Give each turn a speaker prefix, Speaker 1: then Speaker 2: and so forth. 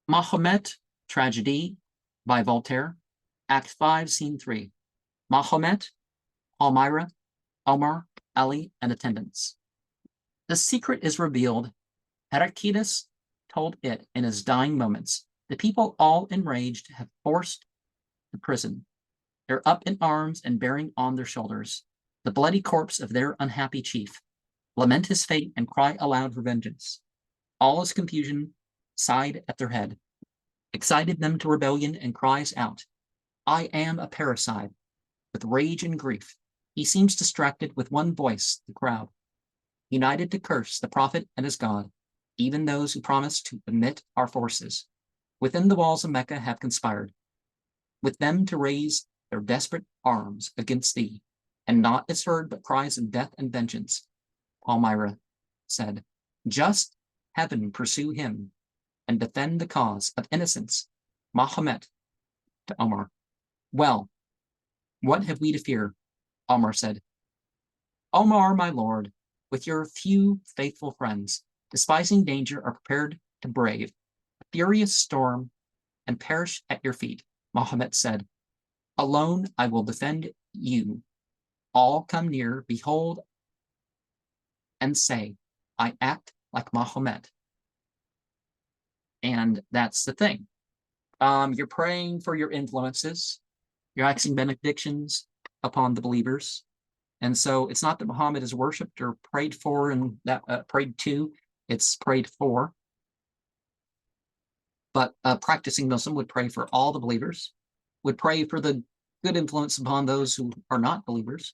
Speaker 1: Mahomet, Tragedie by Voltaire, Act 5, Scene 3. Mahomet, Palmyra, Omar, Ali, and attendants. The secret is revealed. Heraclitus told it in his dying moments. The people, all enraged, have forced the prison. They're up in arms and bearing on their shoulders the bloody corpse of their unhappy chief. Lament his fate and cry aloud for vengeance. All is confusion, sighed at their head, excited them to rebellion, and cries out, I am a parricide. With rage and grief, he seems distracted. With one voice, the crowd, united to curse the prophet and his God. Even those who promised to omit our forces within the walls of Mecca have conspired with them to raise their desperate arms against thee, and naught is heard but cries of death and vengeance. Palmyra said, just heaven pursue him and defend the cause of innocence. Mahomet to Omar, well, what have we to fear? Omar said, Omar, my lord, with your few faithful friends, despising danger, are prepared to brave a furious storm and perish at your feet. Mahomet said, alone I will defend you. All come near, behold, and say, I act like Mahomet. And that's the thing. You're praying for your influences. You're asking benedictions upon the believers. And so it's not that Muhammad is worshipped or prayed for and that prayed to, it's prayed for. But a practicing Muslim would pray for all the believers, would pray for the good influence upon those who are not believers,